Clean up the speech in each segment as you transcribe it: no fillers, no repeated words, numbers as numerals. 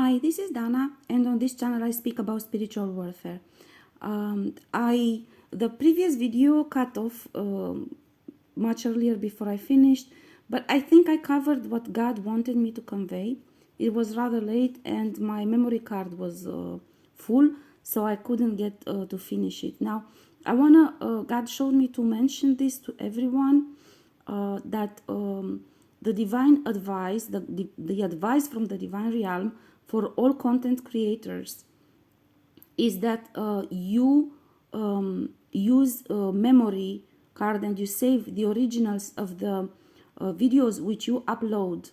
Hi, this is Dana, and on this channel I speak about spiritual warfare. The previous video cut off much earlier before I finished, but I think I covered what God wanted me to convey. It was rather late, and my memory card was full, so I couldn't get to finish it. Now, God showed me to mention this to everyone, that the divine advice, the advice from the divine realm for all content creators is that you use a memory card and you save the originals of the videos which you upload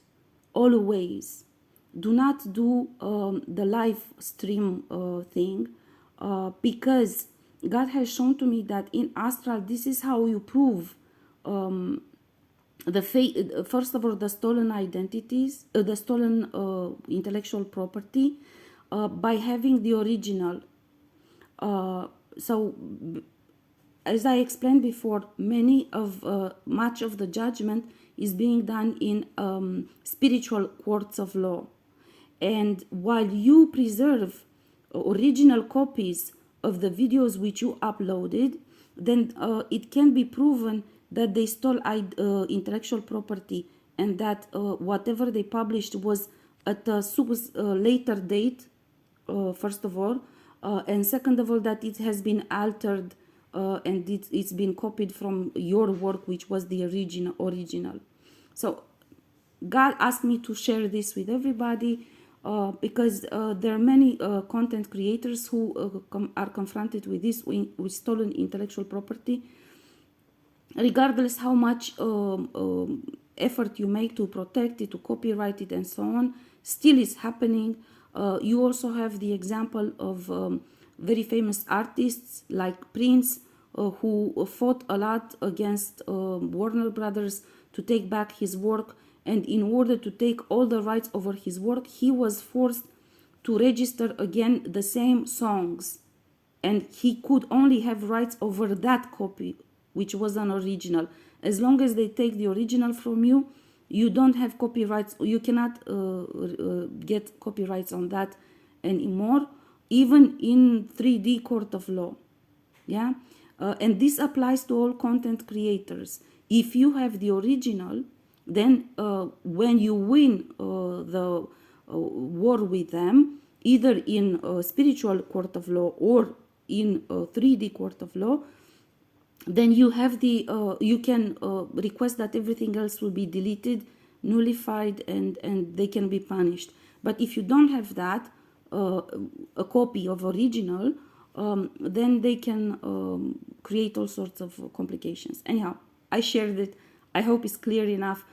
always. Do not do the live stream thing, because God has shown to me that in astral this is how you prove first of all the stolen identities, the stolen intellectual property, by having the original. So as I explained before, much of the judgment is being done in spiritual courts of law, and while you preserve original copies of the videos which you uploaded, then it can be proven that they stole intellectual property, and that whatever they published was at a later date, first of all, and second of all, that it has been altered and it's been copied from your work, which was the original. So God asked me to share this with everybody, because there are many content creators who are confronted with this, with stolen intellectual property, regardless how much effort you make to protect it, to copyright it, and so on. Still is happening. You also have the example of very famous artists like Prince, who fought a lot against Warner Brothers to take back his work, and in order to take all the rights over his work, he was forced to register again the same songs, and he could only have rights over that copy, which was an original. As long as they take the original from you, you don't have copyrights. You cannot get copyrights on that anymore, even in 3D court of law. Yeah, and this applies to all content creators. If you have the original, then when you win the war with them, either in a spiritual court of law or in a 3D court of law, then you have the you can request that everything else will be deleted, nullified, and they can be punished. But if you don't have that, a copy of original, then they can create all sorts of complications. Anyhow, I shared it. I hope it's clear enough.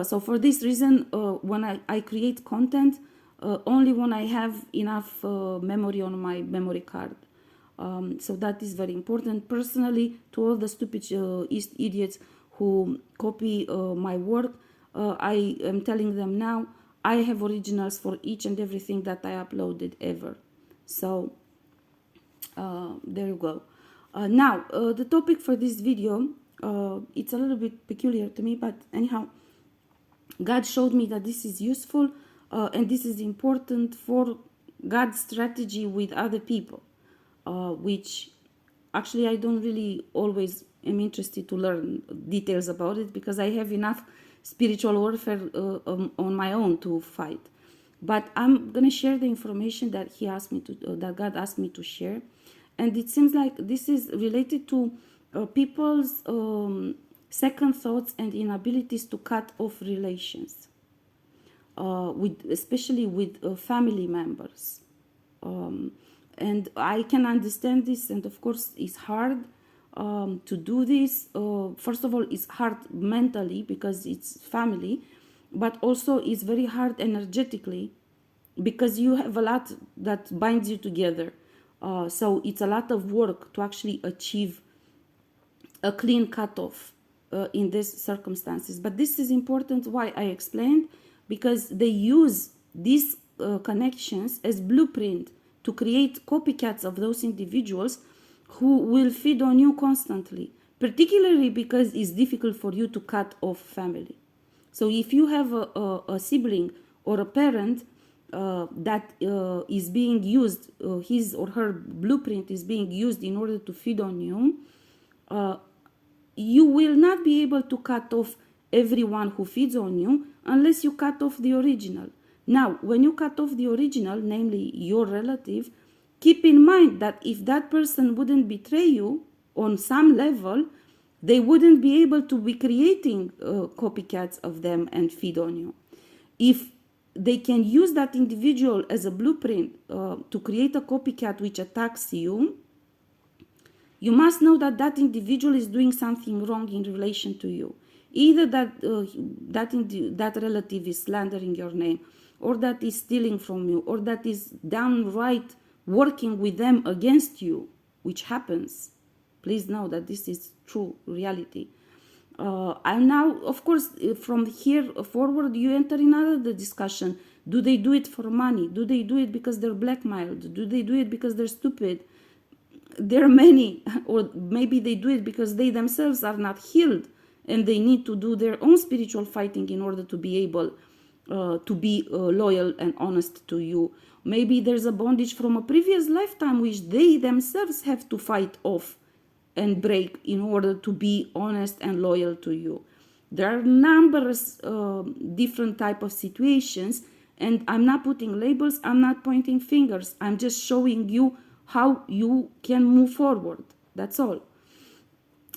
So for this reason, when I create content, only when I have enough memory on my memory card. So that is very important. Personally, to all the stupid idiots who copy my work, I am telling them now, I have originals for each and everything that I uploaded ever. So there you go. Now, the topic for this video, it's a little bit peculiar to me, but anyhow, God showed me that this is useful and this is important for God's strategy with other people. Which actually I don't really always am interested to learn details about it, because I have enough spiritual warfare on my own to fight. But I'm gonna share the information that He asked me to, that God asked me to share, and it seems like this is related to people's second thoughts and inabilities to cut off relations, especially with family members. And I can understand this, and of course it's hard to do this. First of all, it's hard mentally because it's family, but also it's very hard energetically because you have a lot that binds you together. So it's a lot of work to actually achieve a clean cutoff in these circumstances. But this is important, why I explained, because they use these connections as blueprint to create copycats of those individuals who will feed on you constantly, particularly because it's difficult for you to cut off family. So if you have a sibling or a parent that is being used, his or her blueprint is being used in order to feed on you, you will not be able to cut off everyone who feeds on you unless you cut off the original. Now, when you cut off the original, namely your relative, keep in mind that if that person wouldn't betray you on some level, they wouldn't be able to be creating copycats of them and feed on you. If they can use that individual as a blueprint to create a copycat which attacks you, you must know that that individual is doing something wrong in relation to you. Either that relative is slandering your name, or that is stealing from you, or that is downright working with them against you, which happens. Please know that this is true reality. And now, of course, from here forward, you enter another discussion. Do they do it for money? Do they do it because they're blackmailed? Do they do it because they're stupid? There are many, or maybe they do it because they themselves are not healed and they need to do their own spiritual fighting in order to be able to be loyal and honest to you. Maybe there's a bondage from a previous lifetime which they themselves have to fight off and break in order to be honest and loyal to you. There are numerous different type of situations, and I'm not putting labels, I'm not pointing fingers, I'm just showing you how you can move forward. That's all.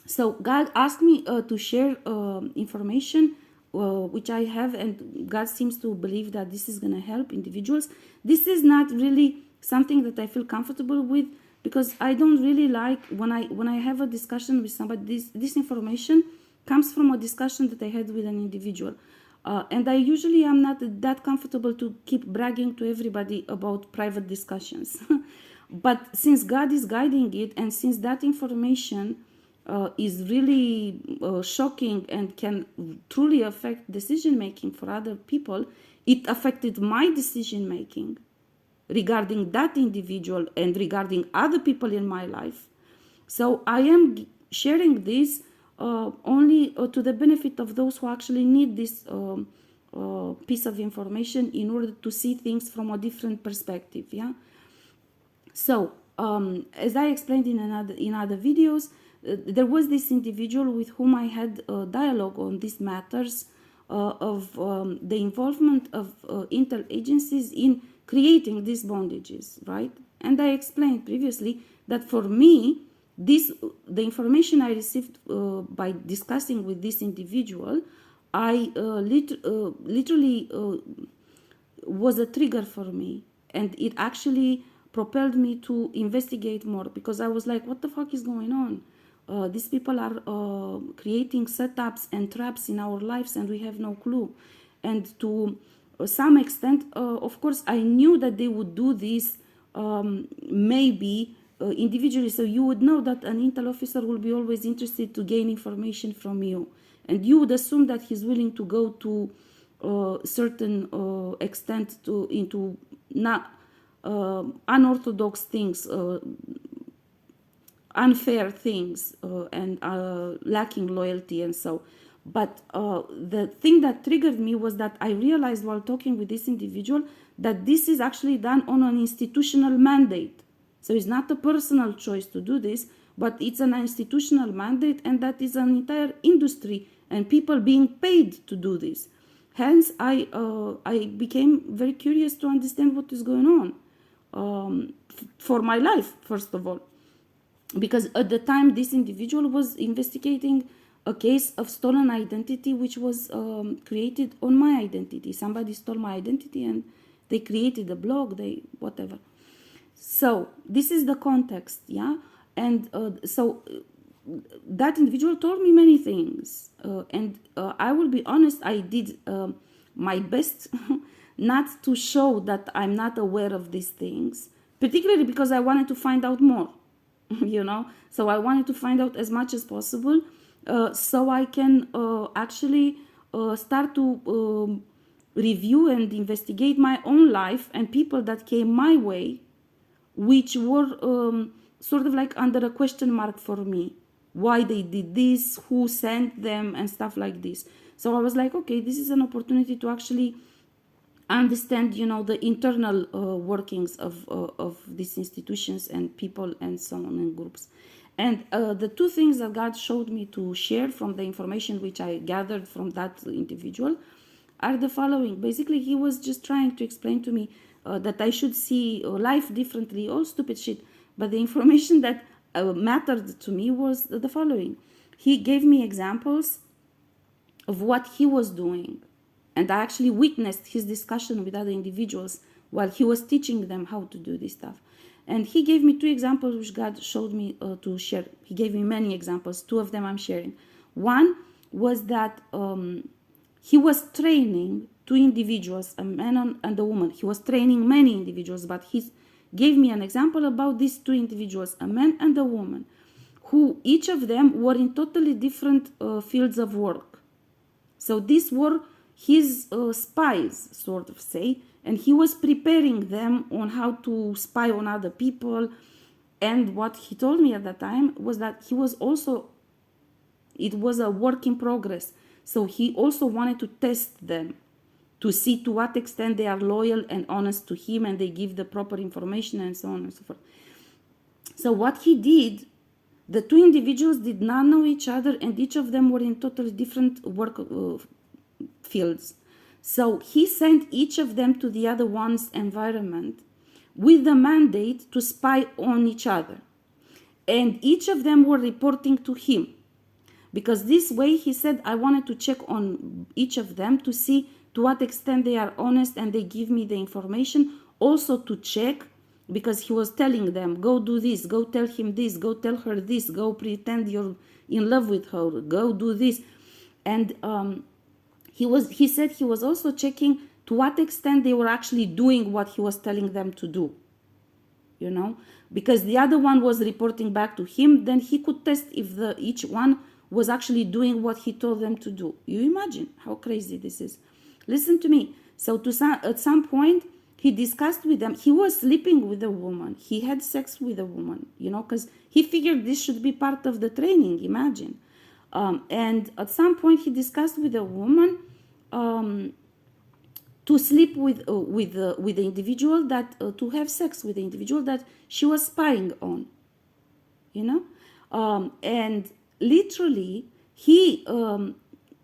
So God asked me to share information which I have, and God seems to believe that this is going to help individuals. This is not really something that I feel comfortable with, because I don't really like when I have a discussion with somebody, this information comes from a discussion that I had with an individual. And I usually am not that comfortable to keep bragging to everybody about private discussions. But since God is guiding it, and since that information is really shocking and can truly affect decision making for other people, it affected my decision making regarding that individual and regarding other people in my life. So I am sharing this only to the benefit of those who actually need this piece of information in order to see things from a different perspective. Yeah. So as I explained in other videos, there was this individual with whom I had a dialogue on these matters of the involvement of intel agencies in creating these bondages, right? And I explained previously that for me, the information I received by discussing with this individual, I literally was a trigger for me, and it actually propelled me to investigate more, because I was like, what the fuck is going on? These people are creating setups and traps in our lives and we have no clue. And to some extent, of course, I knew that they would do this maybe individually. So you would know that an intel officer will be always interested to gain information from you. And you would assume that he's willing to go to certain extent into not unorthodox things, unfair things, and lacking loyalty and so. But the thing that triggered me was that I realized while talking with this individual that this is actually done on an institutional mandate. So it's not a personal choice to do this, but it's an institutional mandate, and that is an entire industry and people being paid to do this. Hence, I became very curious to understand what is going on for my life, first of all. Because at the time, this individual was investigating a case of stolen identity, which was created on my identity. Somebody stole my identity and they created a blog, whatever. So this is the context, yeah? And so that individual told me many things. And I will be honest, I did my best not to show that I'm not aware of these things, particularly because I wanted to find out more. You know, so I wanted to find out as much as possible so I can actually start to review and investigate my own life and people that came my way, which were sort of like under a question mark for me. Why they did this, who sent them, and stuff like this. So I was like, okay, this is an opportunity to actually understand, the internal workings of these institutions and people and so on and groups. And the two things that God showed me to share from the information which I gathered from that individual are the following. Basically, he was just trying to explain to me that I should see life differently, all stupid shit. But the information that mattered to me was the following. He gave me examples of what he was doing. And I actually witnessed his discussion with other individuals while he was teaching them how to do this stuff. And he gave me two examples which God showed me to share. He gave me many examples. Two of them I'm sharing. One was that he was training two individuals, a man and a woman. He was training many individuals, but he gave me an example about these two individuals, a man and a woman, who each of them were in totally different fields of work. So these were his spies, sort of say, and he was preparing them on how to spy on other people. And what he told me at that time was that he was also, it was a work in progress. So he also wanted to test them to see to what extent they are loyal and honest to him and they give the proper information and so on and so forth. So what he did, the two individuals did not know each other and each of them were in totally different work fields. So he sent each of them to the other one's environment with the mandate to spy on each other. And each of them were reporting to him. Because this way, he said, I wanted to check on each of them to see to what extent they are honest and they give me the information. Also to check, because he was telling them, go do this, go tell him this, go tell her this, go pretend you're in love with her, go do this. And he said he was also checking to what extent they were actually doing what he was telling them to do. Because the other one was reporting back to him, then he could test if each one was actually doing what he told them to do. You imagine how crazy this is. Listen to me. So at some point, he discussed with them. He was sleeping with a woman. He had sex with a woman, because he figured this should be part of the training, imagine. And at some point, he discussed with a woman to sleep with the individual to have sex with the individual that she was spying on, and literally he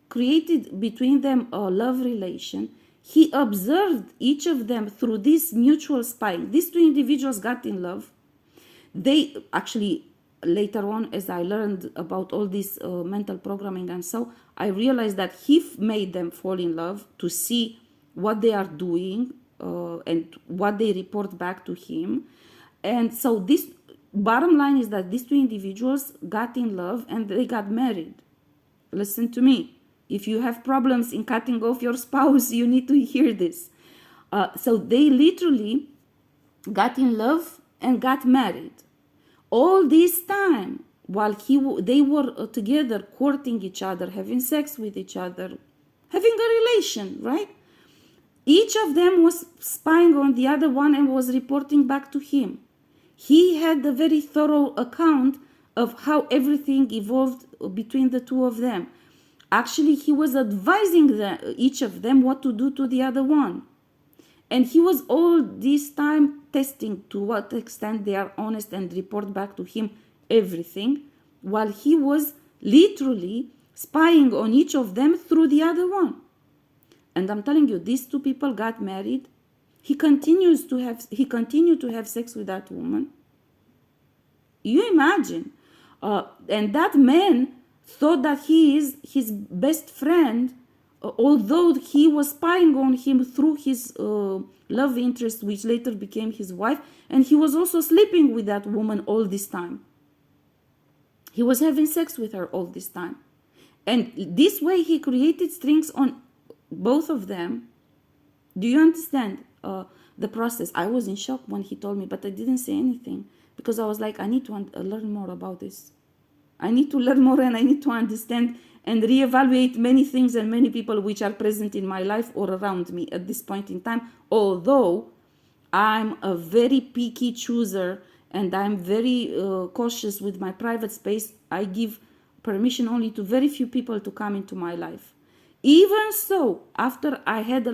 created between them a love relation. He observed each of them through this mutual spying. These two individuals got in love. They actually, later on, as I learned about all this mental programming and so, I realized that he made them fall in love to see what they are doing and what they report back to him. And so this bottom line is that these two individuals got in love and they got married. Listen to me. If you have problems in cutting off your spouse, you need to hear this. So they literally got in love and got married. All this time, while they were together, courting each other, having sex with each other, having a relation, right? Each of them was spying on the other one and was reporting back to him. He had a very thorough account of how everything evolved between the two of them. Actually, he was advising each of them what to do to the other one. And he was all this time testing to what extent they are honest and report back to him everything, while he was literally spying on each of them through the other one. And I'm telling you, these two people got married. He continued to have sex with that woman. You imagine. And that man thought that he is his best friend, although he was spying on him through his love interest, which later became his wife. And he was also sleeping with that woman all this time. He was having sex with her all this time. And this way he created strings on both of them. Do you understand the process? I was in shock when he told me, but I didn't say anything because I was like, I need to learn more about this. I need to learn more and I need to understand and reevaluate many things and many people which are present in my life or around me at this point in time. Although I'm a very picky chooser and I'm very cautious with my private space, I give permission only to very few people to come into my life. Even so, after I had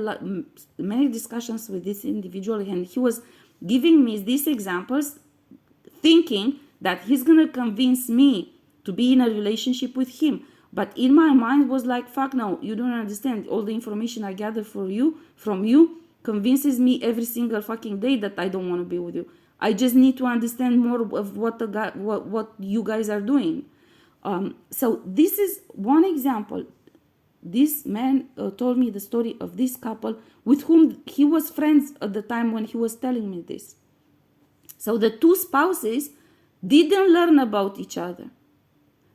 many discussions with this individual, and he was giving me these examples, thinking that he's gonna convince me to be in a relationship with him. But in my mind was like, fuck no, you don't understand. All the information I gather from you convinces me every single fucking day that I don't want to be with you. I just need to understand more of what you guys are doing. So this is one example. This man told me the story of this couple with whom he was friends at the time when he was telling me this. So the two spouses didn't learn about each other.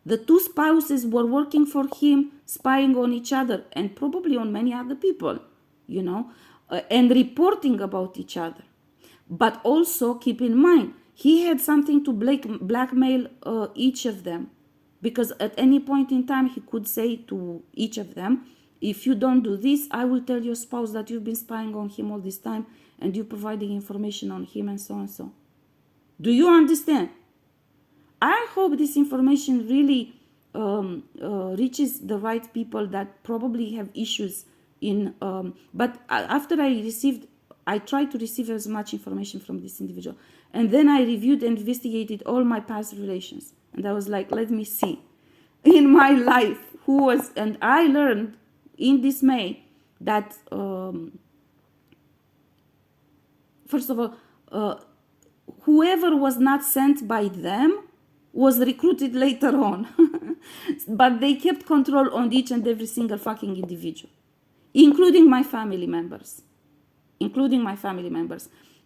The two spouses were working for him, spying on each other and probably on many other people, and reporting about each other. But also keep in mind, he had something to blackmail each of them, because at any point in time he could say to each of them, if you don't do this, I will tell your spouse that you've been spying on him all this time and you're providing information on him and so and so. Do you understand? I hope this information really reaches the right people that probably have issues in. But after I tried to receive as much information from this individual, and then I reviewed and investigated all my past relations, and I was like, let me see, in my life who was, and I learned in dismay that first of all, whoever was not sent by them was recruited later on. But they kept control on each and every single fucking individual, including my family members.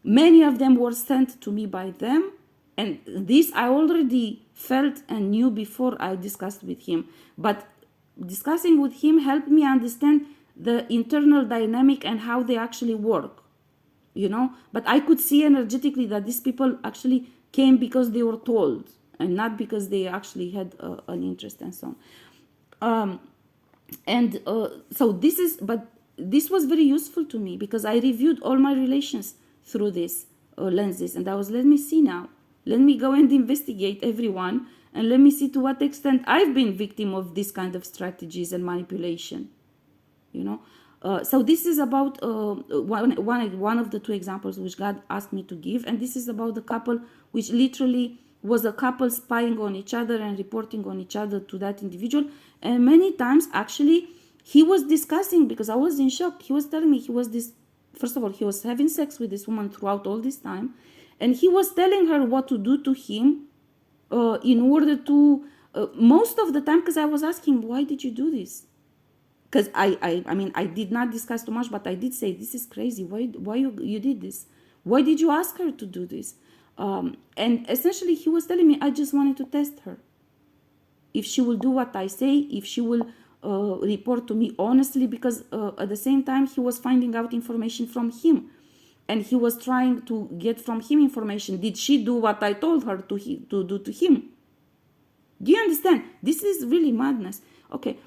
Many of them were sent to me by them, and this I already felt and knew before I discussed with him. But discussing with him helped me understand the internal dynamic and how they actually work. But I could see energetically that these people actually came because they were told and not because they actually had an interest and so on. So this was very useful to me because I reviewed all my relations through these lenses, and I was, let me see now, let me go and investigate everyone, and let me see to what extent I've been victim of this kind of strategies and manipulation. So this is about one of the two examples which God asked me to give, and this is about the couple which literally was a couple spying on each other and reporting on each other to that individual. And many times actually he was discussing, because I was in shock, he was telling me first of all, he was having sex with this woman throughout all this time, and he was telling her what to do to him in order to, most of the time, because I was asking, why did you do this? Because I did not discuss too much, but I did say, this is crazy. Why you did this? Why did you ask her to do this? And essentially he was telling me, I just wanted to test her. If she will do what I say, if she will report to me honestly, because at the same time he was finding out information from him. And he was trying to get from him information. Did she do what I told her to do to him? Do you understand? This is really madness. Okay.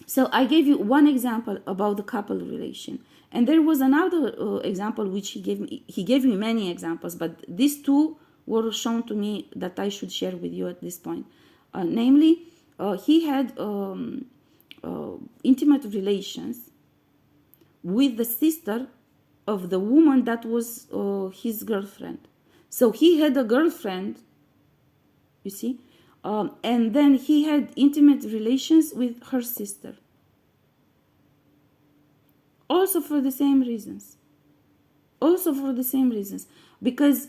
So I gave you one example about the couple relation, and there was another example which he gave me. He gave me many examples, but these two were shown to me that I should share with you at this point. Namely, he had intimate relations with the sister of the woman that was his girlfriend. So he had a girlfriend, you see, and then he had intimate relations with her sister. Also for the same reasons. Because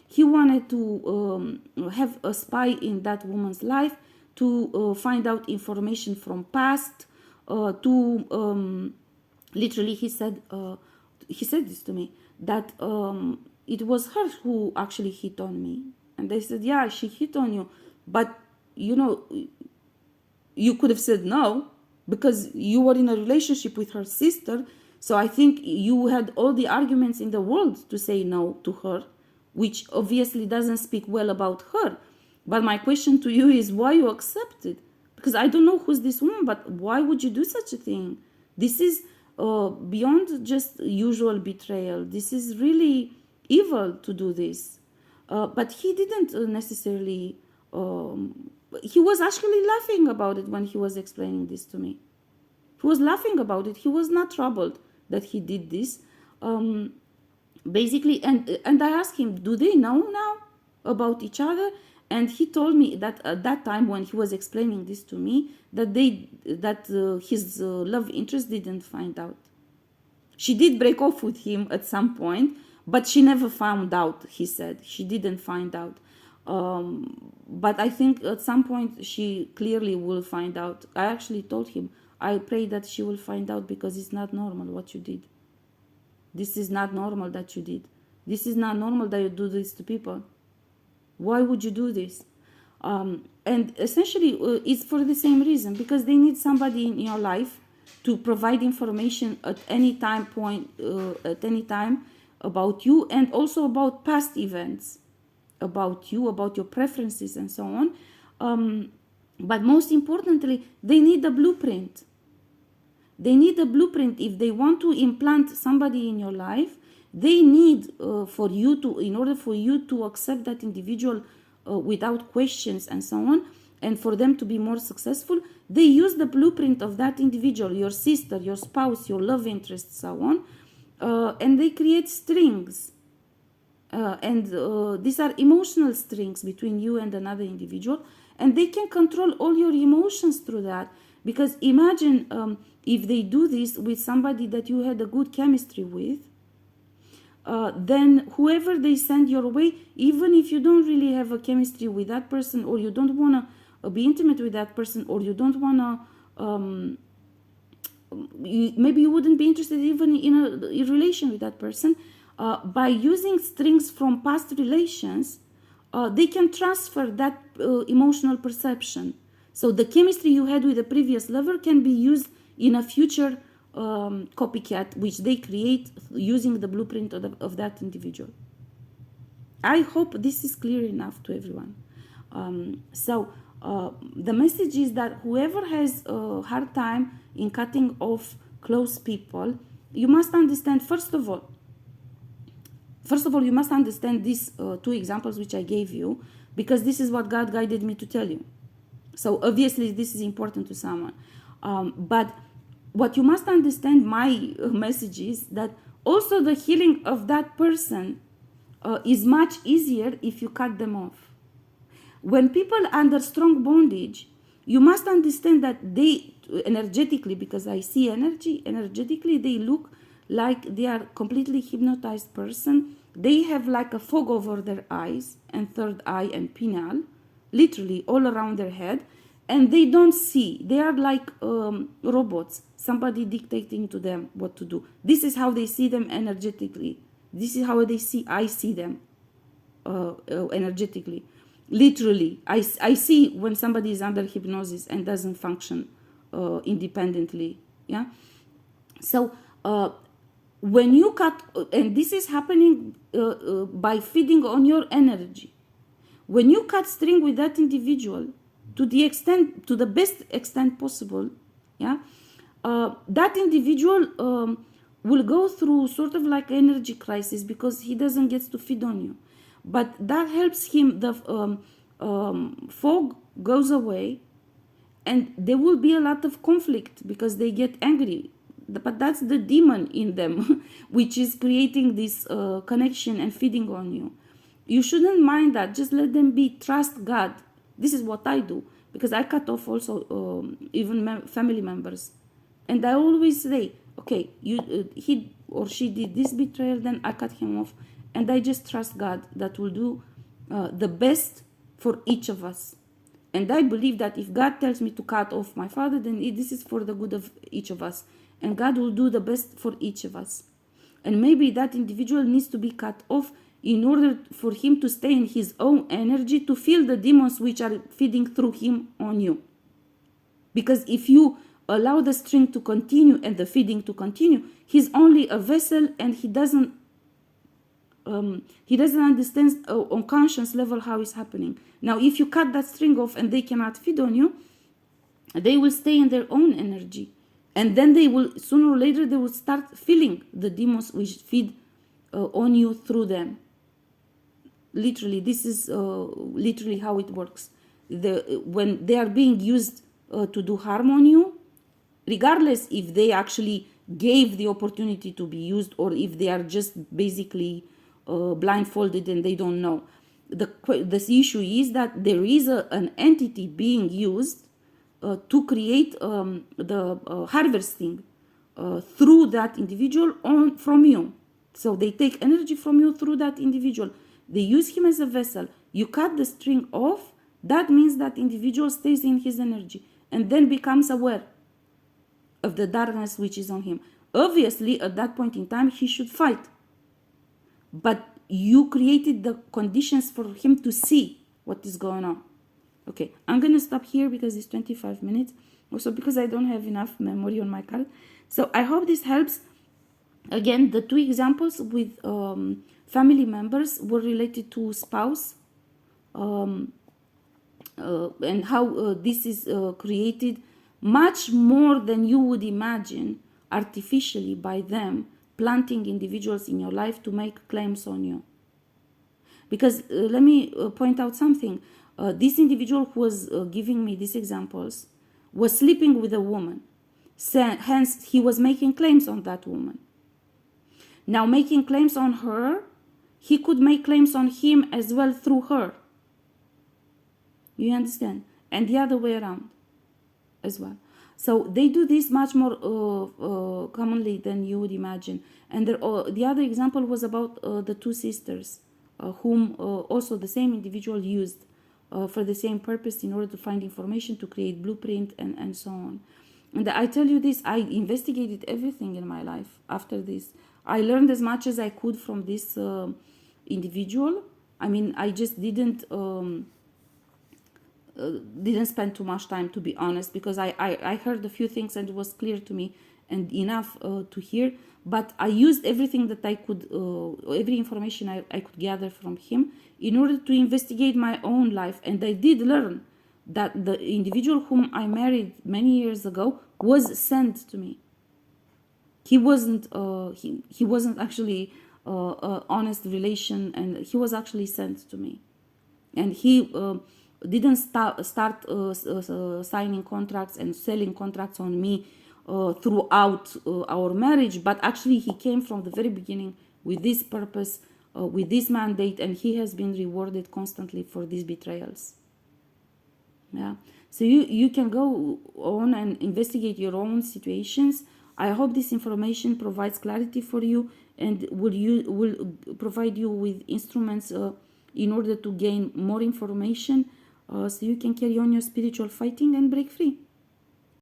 he wanted to have a spy in that woman's life, to find out information from past, literally he said this to me, that it was her who actually hit on me. And they said, yeah, she hit on you. But, you could have said no, because you were in a relationship with her sister. So I think you had all the arguments in the world to say no to her, which obviously doesn't speak well about her. But my question to you is why you accepted? Because I don't know who's this woman, but why would you do such a thing? This is beyond just usual betrayal. This is really evil to do this. But he didn't necessarily... he was actually laughing about it when he was explaining this to me. He was laughing about it. He was not troubled that he did this. Basically, and I asked him, do they know now about each other? And he told me that at that time, when he was explaining this to me, that his love interest didn't find out. She did break off with him at some point, but she never found out. He said she didn't find out. But I think at some point she clearly will find out. I actually told him, I pray that she will find out, because it's not normal what you did. This is not normal that you did. This is not normal that you do this to people. Why would you do this? And essentially, it's for the same reason, because they need somebody in your life to provide information at any time at any time about you, and also about past events, about you, about your preferences, and so on. But most importantly, they need a blueprint. They need a blueprint. If they want to implant somebody in your life, they need in order for you to accept that individual without questions and so on, and for them to be more successful, they use the blueprint of that individual, your sister, your spouse, your love interest, so on, and they create strings. And these are emotional strings between you and another individual, and they can control all your emotions through that. Because imagine if they do this with somebody that you had a good chemistry with, then whoever they send your way, even if you don't really have a chemistry with that person, or you don't want to be intimate with that person, or you don't want to, maybe you wouldn't be interested even in a relation with that person, by using strings from past relations, they can transfer that emotional perception. So the chemistry you had with a previous lover can be used in a future copycat, which they create using the blueprint of that individual. I hope this is clear enough to everyone. The message is that whoever has a hard time in cutting off close people, you must understand, first of all, you must understand these two examples which I gave you, because this is what God guided me to tell you. So obviously this is important to someone. But what you must understand, my message is that also the healing of that person is much easier if you cut them off. When people are under strong bondage, you must understand that they energetically, because I see energetically they look like they are completely hypnotized person. They have like a fog over their eyes and third eye and pineal, literally all around their head, and they don't see. They are like robots, somebody dictating to them what to do. This is how they see them energetically. This is how I see them energetically. Literally, I see when somebody is under hypnosis and doesn't function independently. Yeah. So when you cut, and this is happening by feeding on your energy. When you cut string with that individual, to the best extent possible, yeah, that individual will go through sort of like energy crisis, because he doesn't get to feed on you. But that helps him. The fog goes away, and there will be a lot of conflict because they get angry. But that's the demon in them, which is creating this connection and feeding on you. You shouldn't mind that. Just let them be. Trust God. This is what I do, because I cut off also even family members. And I always say, okay, he or she did this betrayal, then I cut him off. And I just trust God that will do the best for each of us. And I believe that if God tells me to cut off my father, then this is for the good of each of us. And God will do the best for each of us. And maybe that individual needs to be cut off in order for him to stay in his own energy, to feel the demons which are feeding through him on you. Because if you allow the string to continue and the feeding to continue, he's only a vessel, and he doesn't understand on conscious level how it's happening. Now, if you cut that string off and they cannot feed on you, they will stay in their own energy. And then they will, sooner or later, they will start feeling the demons which feed on you through them. Literally, this is literally how it works. When they are being used to do harm on you, regardless if they actually gave the opportunity to be used or if they are just basically blindfolded and they don't know. This issue is that there is an entity being used to create the harvesting through that individual from you. So they take energy from you through that individual. They use him as a vessel. You cut the string off. That means that individual stays in his energy and then becomes aware of the darkness which is on him. Obviously, at that point in time, he should fight. But you created the conditions for him to see what is going on. Okay, I'm going to stop here because it's 25 minutes. Also because I don't have enough memory on my card. So I hope this helps. Again, the two examples with family members were related to spouse and how this is created much more than you would imagine artificially by them planting individuals in your life to make claims on you. Because let me point out something. This individual who was giving me these examples was sleeping with a woman. Hence, he was making claims on that woman. Now, making claims on her, he could make claims on him as well through her. You understand? And the other way around as well. So they do this much more commonly than you would imagine. And the other example was about the two sisters whom also the same individual used for the same purpose in order to find information, to create blueprint and so on. And I tell you this, I investigated everything in my life after this. I learned as much as I could from this individual. I mean, I just didn't spend too much time, to be honest, because I heard a few things and it was clear to me and enough to hear. But I used everything that I could, every information I could gather from him in order to investigate my own life. And I did learn that the individual whom I married many years ago was sent to me. He wasn't he wasn't actually an honest relation, and he was actually sent to me. And he didn't start signing contracts and selling contracts on me throughout our marriage, but actually he came from the very beginning with this purpose, with this mandate, and he has been rewarded constantly for these betrayals. Yeah, so you can go on and investigate your own situations. I hope this information provides clarity for you and will provide you with instruments in order to gain more information so you can carry on your spiritual fighting and break free.